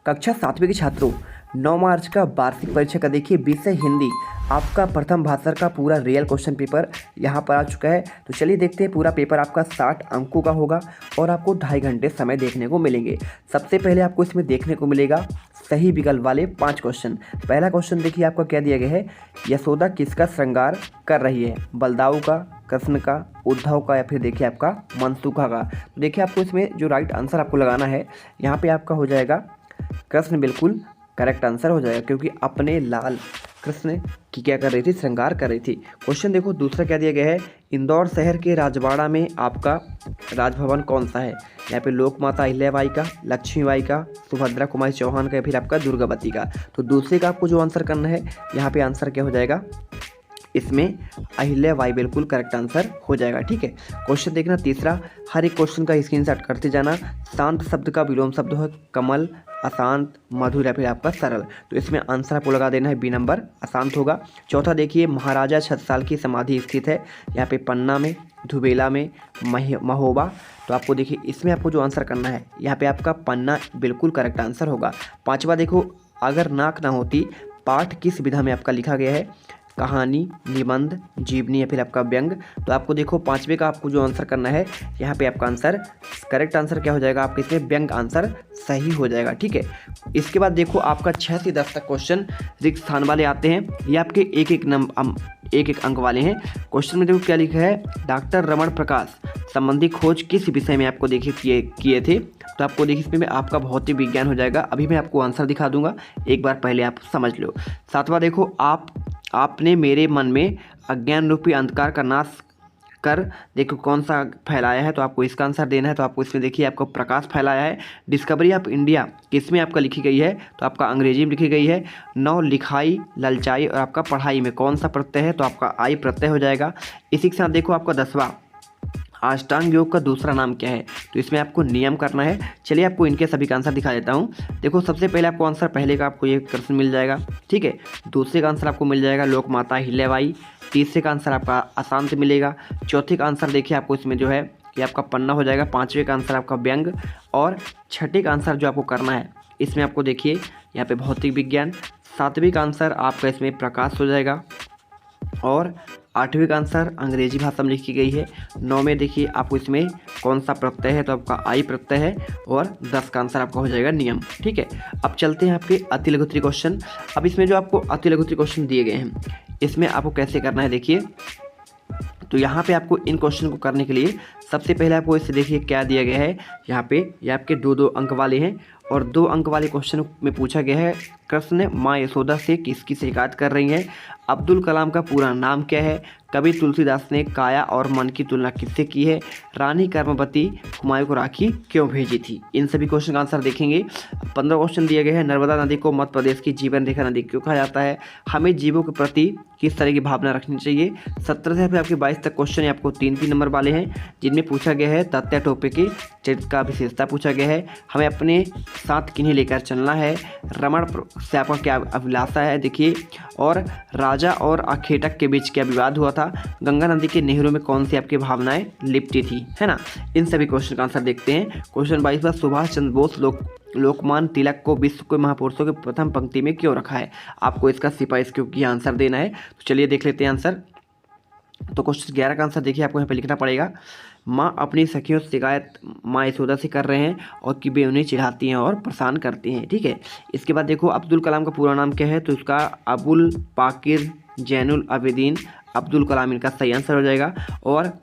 कक्षा 7वीं के छात्रों, 9 मार्च का वार्षिक परीक्षा का देखिए विषय हिंदी आपका प्रथम भाषा का पूरा रियल क्वेश्चन पेपर यहाँ पर आ चुका है। तो चलिए देखते हैं। पूरा पेपर आपका 60 अंकों का होगा और आपको 2.5 घंटे समय देखने को मिलेंगे। सबसे पहले आपको इसमें देखने को मिलेगा सही विकल्प वाले 5 क्वेश्चन। पहला क्वेश्चन देखिए आपका क्या दिया गया है, यशोदा किसका श्रृंगार कर रही है, बलदाऊ का, कृष्ण का, उद्धव का, या फिर देखिए आपका मनसुखा का। तो देखिए आपको इसमें जो राइट आंसर आपको लगाना है यहाँ पे आपका हो जाएगा कृष्ण, बिल्कुल करेक्ट आंसर हो जाएगा, क्योंकि अपने लाल कृष्ण की क्या कर रही थी, श्रृंगार कर रही थी। क्वेश्चन देखो दूसरा क्या दिया गया है, इंदौर शहर के राजवाड़ा में आपका राजभवन कौन सा है। यहाँ पे लोकमाता अहिल्याबाई का, लक्ष्मीबाई का, सुभद्रा कुमारी चौहान का, या फिर आपका दुर्गावती का। तो दूसरे का आपको जो आंसर करना है यहाँ पे आंसर क्या हो जाएगा, इसमें अहिल्याबाई बिल्कुल करेक्ट आंसर हो जाएगा। ठीक है, क्वेश्चन देखना तीसरा, हर एक क्वेश्चन का स्क्रीनशॉट करते जाना। शांत शब्द का विलोम शब्द है कमल, अशांत, मधुर, या फिर आपका सरल। तो इसमें आंसर आपको लगा देना है बी नंबर, अशांत होगा। चौथा देखिए, महाराजा छत्रसाल की समाधि स्थित है यहाँ पे पन्ना में, धुबेला में, महोबा। तो आपको देखिए इसमें आपको जो आंसर करना है यहाँ पे आपका पन्ना बिल्कुल करेक्ट आंसर होगा। पाँचवा देखो, अगर नाक ना होती पाठ किस विधा में आपका लिखा गया है, कहानी, निबंध, जीवनी, या फिर आपका व्यंग। तो आपको देखो पाँचवें का आपको जो आंसर करना है यहाँ पे आपका आंसर करेक्ट आंसर क्या हो जाएगा, आपके इसमें व्यंग आंसर सही हो जाएगा। ठीक है, इसके बाद देखो आपका 6 से 10 तक क्वेश्चन रिक्त स्थान वाले आते हैं। ये आपके एक एक अंक वाले हैं। क्वेश्चन में देखो क्या लिखा है, डॉक्टर रमण प्रकाश संबंधी खोज किस विषय में आपको देखिए किए थे। तो आपको देखिए इसमें आपका भौतिक विज्ञान हो जाएगा। अभी मैं आपको आंसर दिखा दूंगा, एक बार पहले आप समझ लो। सातवां देखो, आपने मेरे मन में अज्ञान रूपी अंधकार का नाश कर देखो कौन सा फैलाया है। तो आपको इसका आंसर देना है। तो आपको इसमें देखिए आपको प्रकाश फैलाया है। डिस्कवरी ऑफ इंडिया किसमें आपका लिखी गई है, तो आपका अंग्रेजी में लिखी गई है। 9 लिखाई, ललचाई और आपका पढ़ाई में कौन सा प्रत्यय है, तो आपका आई प्रत्यय हो जाएगा। इसी के साथ देखो आपका 10वां, अष्टांग योग का दूसरा नाम क्या है। तो इसमें आपको नियम करना है। चलिए आपको इनके सभी का आंसर दिखा देता हूँ। देखो सबसे पहले आपको आंसर पहले का आपको ये प्रश्न मिल जाएगा। ठीक है, दूसरे का आंसर आपको मिल जाएगा लोकमाता अहिल्याबाई। तीसरे का आंसर आपका अशांत मिलेगा। चौथे का आंसर देखिए आपको इसमें जो है कि आपका पन्ना हो जाएगा। पाँचवें का आंसर आपका व्यंग, और छठे का आंसर जो आपको करना है इसमें आपको देखिए यहाँ पे भौतिक विज्ञान। सातवें का आंसर आपका इसमें प्रकाश हो जाएगा, और 8वें का आंसर अंग्रेजी भाषा में लिखी गई है। 9वें देखिए आपको इसमें कौन सा प्रत्यय है, तो आपका आई प्रत्यय है, और 10 का आंसर आपका हो जाएगा नियम। ठीक है, अब चलते हैं आपके अति लघुत्री क्वेश्चन। अब इसमें जो आपको अति लघुत्री क्वेश्चन दिए गए हैं इसमें आपको कैसे करना है देखिए। तो यहाँ पे आपको इन क्वेश्चन को करने के लिए सबसे पहले आपको इससे देखिए क्या दिया गया है। यहाँ पे ये आपके 2-2 अंक वाले हैं, और 2 अंक वाले क्वेश्चन में पूछा गया है, कृष्ण माँ यशोदा से किसकी शिकायत कर रही हैं, अब्दुल कलाम का पूरा नाम क्या है, कवि तुलसीदास ने काया और मन की तुलना किससे की है, रानी कर्मवती हुमायूं को राखी क्यों भेजी थी। इन सभी क्वेश्चन का आंसर देखेंगे। 15 क्वेश्चन दिए गए हैं, नर्मदा नदी को मध्य प्रदेश की जीवन रेखा नदी क्यों कहा जाता है, हमें जीवों के प्रति किस तरह की भावना रखनी चाहिए। 17 से आपके 22 तक क्वेश्चन आपको 3-3 नंबर वाले हैं, जिनमें पूछा गया है तात्या टोपे की चरित्र का विशेषता पूछा गया है, हमें अपने साथ किन्हें लेकर चलना है, रमण से आपका क्या अभिलाषा है देखिए, और राजा और अखेटक के बीच क्या विवाद हुआ था, गंगा नदी के नहरों में कौन सी आपकी भावनाएं लिपटी थी, है ना। इन सभी क्वेश्चन का आंसर देखते हैं। क्वेश्चन 22 सुभाष चंद्र बोस लोकमान्य तिलक को विश्व के महापुरुषों की प्रथम पंक्ति में क्यों रखा है। आपको इसका सिपाही क्यों की आंसर देना है। तो चलिए देख लेते हैं आंसर। तो क्वेश्चन 11 का आंसर देखिए आपको यहाँ पे लिखना पड़ेगा, माँ अपनी सखियों से शिकायत माँ यशोदा से कर रहे हैं और कि वे उन्हें चिढ़ाती हैं और परेशान करती हैं। ठीक है, इसके बाद देखो अब्दुल कलाम का पूरा नाम क्या है, तो उसका अबुल पाकिर जैनुल आबिदीन अब्दुल कलाम इनका सही आंसर हो जाएगा। और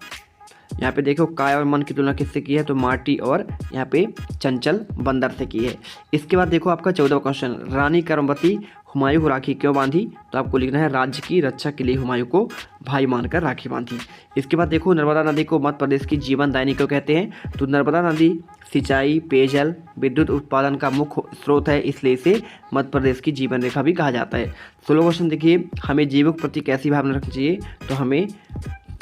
यहाँ पे देखो काया और मन की तुलना किससे की है, तो मार्टी और यहाँ पे चंचल बंदर से की है। इसके बाद देखो आपका 14वां क्वेश्चन, रानी कर्मवती हुमायूं को राखी क्यों बांधी। तो आपको लिखना है राज्य की रक्षा के लिए हुमायूं को भाई मानकर राखी बांधी। इसके बाद देखो नर्मदा नदी को मध्य प्रदेश की जीवनदायिनी क्यों कहते हैं। तो नर्मदा नदी सिंचाई, पेयजल, विद्युत उत्पादन का मुख्य स्रोत है, इसलिए इसे मध्य प्रदेश की जीवन रेखा भी कहा जाता है। 16वां क्वेश्चन देखिए, हमें जीवों के प्रति कैसी भावना रखनी चाहिए। तो हमें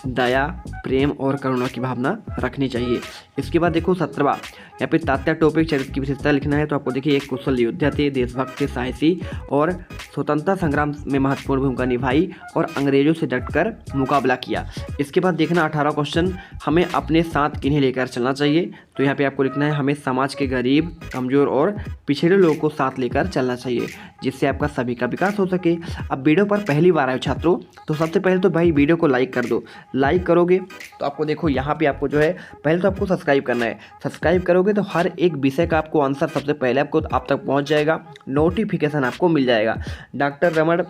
दया, प्रेम और करुणा की भावना रखनी चाहिए। इसके बाद देखो 17वां, यहाँ पे तात्या टोपे चरित्र की विशेषता लिखना है। तो आपको देखिए एक कुशल योद्धा थे, देशभक्त थे, साहसी और स्वतंत्रता संग्राम में महत्वपूर्ण भूमिका निभाई और अंग्रेजों से डटकर मुकाबला किया। इसके बाद देखना 18 क्वेश्चन, हमें अपने साथ किन्हें लेकर चलना चाहिए। तो यहाँ पे आपको लिखना है हमें समाज के गरीब, कमजोर और पिछड़े लोगों को साथ लेकर चलना चाहिए, जिससे आपका सभी का विकास हो सके। अब वीडियो पर पहली बार आए छात्रों, तो सबसे पहले तो भाई वीडियो को लाइक कर दो। लाइक करोगे तो आपको देखो यहाँ पे आपको जो है पहले तो आपको सब्सक्राइब करना है। सब्सक्राइब करोगे तो हर एक विषय का आपको आंसर सबसे पहले आपको आप तक पहुँच जाएगा, नोटिफिकेशन आपको मिल जाएगा। डॉक्टर रमन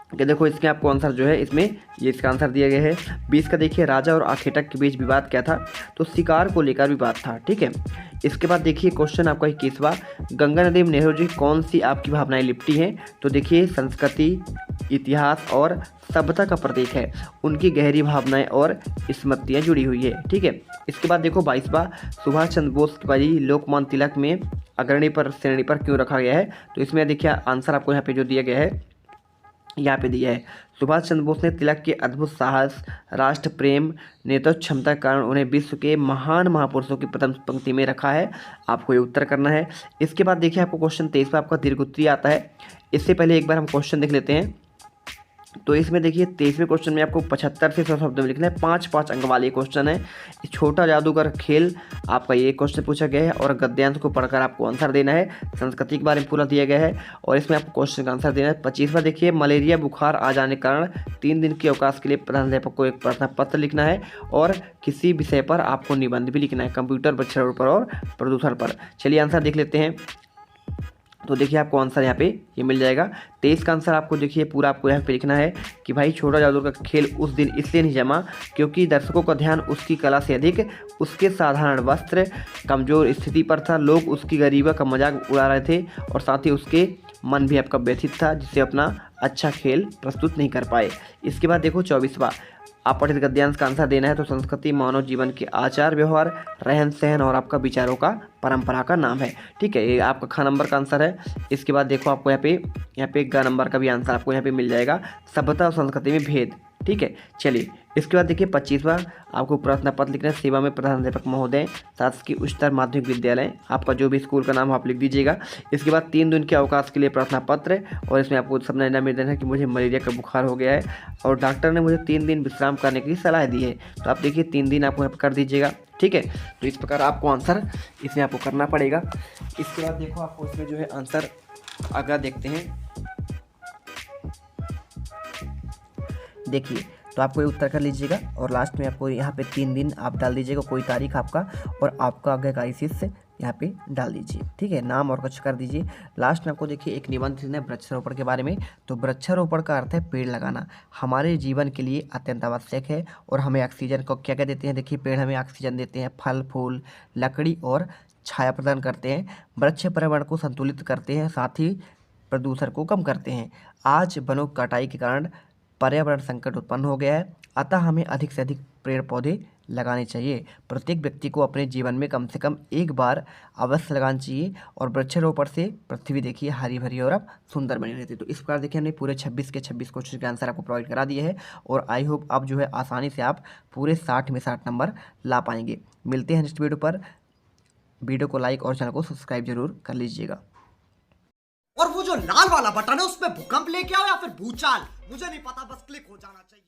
कि देखो इसके आपको आंसर जो है इसमें ये इसका आंसर दिया गया है। 20 का देखिए राजा और आखेटक के बीच विवाद क्या था, तो शिकार को लेकर विवाद था। ठीक है, इसके बाद देखिए क्वेश्चन आपका 21वां, गंगा नदी में नेहरू जी कौन सी आपकी भावनाएं लिपटी हैं। तो देखिए संस्कृति, इतिहास और सभ्यता का प्रतीक है, उनकी गहरी भावनाएं और स्मृतियाँ जुड़ी हुई है। ठीक है, इसके बाद देखो 22वां, सुभाष चंद्र बोस की बाजी लोकमान्य तिलक में अग्रणी पर श्रेणी पर क्यों रखा गया है। तो इसमें देखिए आंसर आपको यहाँ पे जो दिया गया है यहाँ पे दिया है, सुभाष चंद्र बोस ने तिलक के अद्भुत साहस, राष्ट्र प्रेम, नेतृत्व क्षमता के कारण उन्हें विश्व के महान महापुरुषों की प्रथम पंक्ति में रखा है। आपको ये उत्तर करना है। इसके बाद देखिए आपको क्वेश्चन 23 पर आपका दीर्घ उत्तरीय आता है। इससे पहले एक बार हम क्वेश्चन देख लेते हैं। तो इसमें देखिए 23वें क्वेश्चन में आपको 75 से 100 शब्द में लिखना है। 5 अंक वाले क्वेश्चन है। छोटा जादूगर खेल आपका ये क्वेश्चन पूछा गया है और गद्यांश को पढ़कर आपको आंसर देना है। संस्कृति के बारे में पूरा दिया गया है और इसमें आपको क्वेश्चन का आंसर देना है। 25वां देखिए मलेरिया बुखार आ जाने के कारण 3 दिन के अवकाश के लिए प्रधानाध्यापक को एक प्रार्थना पत्र लिखना है और किसी विषय पर आपको निबंध भी लिखना है, कंप्यूटर वृक्षारोपण पर और प्रदूषण पर। चलिए आंसर देख लेते हैं। तो देखिए आपको आंसर यहाँ पे ये मिल जाएगा। 23 का आंसर आपको देखिए पूरा आपको यहाँ पे लिखना है कि भाई छोटा जादूगर का खेल उस दिन इसलिए नहीं जमा क्योंकि दर्शकों का ध्यान उसकी कला से अधिक उसके साधारण वस्त्र, कमजोर स्थिति पर था। लोग उसकी गरीबी का मजाक उड़ा रहे थे और साथ ही उसके मन भी आपका व्यथित था, जिससे अपना अच्छा खेल प्रस्तुत नहीं कर पाए। इसके बाद देखो 24वां, अपठित गद्यांश का आंसर देना है। तो संस्कृति मानव जीवन के आचार व्यवहार, रहन सहन और आपका विचारों का परंपरा का नाम है। ठीक है, ये आपका ख नंबर का आंसर है। इसके बाद देखो आपको यहाँ पे ग नंबर का भी आंसर आपको यहाँ पे मिल जाएगा, सभ्यता और संस्कृति में भेद। ठीक है, चलिए इसके बाद देखिए 25वां, आपको प्रार्थना पत्र लिखना है। सेवा में प्रधानाध्यापक महोदय, शासकीय उच्चतर माध्यमिक विद्यालय, आपका जो भी स्कूल का नाम आप लिख दीजिएगा। इसके बाद 3 दिन के अवकाश के लिए प्रार्थना पत्र और इसमें आपको सबने नाम देना है कि मुझे मलेरिया का बुखार हो गया है और डॉक्टर ने मुझे 3 दिन विश्राम करने की सलाह दी है। तो आप देखिए 3 दिन आपको यहाँ पर कर दीजिएगा। ठीक है, तो इस प्रकार आपको आंसर इसमें आपको करना पड़ेगा। इसके बाद देखो आपको इसमें जो है आंसर अगला देखते हैं। देखिए तो आपको ये उत्तर कर लीजिएगा और लास्ट में आपको यहाँ पे 3 दिन आप डाल दीजिएगा, कोई तारीख आपका और आपका आज्ञाकारी शिष्य यहाँ पे डाल दीजिए। ठीक है, नाम और कुछ कर दीजिए। लास्ट में आपको देखिए एक निबंध लिखना है वृक्षारोपण के बारे में। तो वृक्षारोपण का अर्थ है पेड़ लगाना, हमारे जीवन के लिए अत्यंत आवश्यक है और हमें ऑक्सीजन को क्या क्या देते हैं। देखिए पेड़ हमें ऑक्सीजन देते हैं, फल फूल, लकड़ी और छाया प्रदान करते हैं। वृक्ष पर्यावरण को संतुलित करते हैं, साथ ही प्रदूषण को कम करते हैं। आज वनों की कटाई के कारण पर्यावरण संकट उत्पन्न हो गया है, अतः हमें अधिक से अधिक पेड़ पौधे लगाने चाहिए। प्रत्येक व्यक्ति को अपने जीवन में कम से कम एक बार अवश्य लगाना चाहिए और वृक्षारोपण से पृथ्वी देखिए हरी भरी और अब सुंदर बनी रहती है। तो इस प्रकार देखिए हमने पूरे 26 के 26 क्वेश्चन के आंसर आपको प्रोवाइड करा दिए हैं और आई होप अब जो है आसानी से आप पूरे 60 में 60 नंबर ला पाएंगे। मिलते हैं नेक्स्ट वीडियो पर। वीडियो को लाइक और चैनल को सब्सक्राइब जरूर कर लीजिएगा। और वो जो लाल वाला बटन है उसमें भूकंप लेके आओ या फिर भूचाल, मुझे नहीं पता, बस क्लिक हो जाना चाहिए।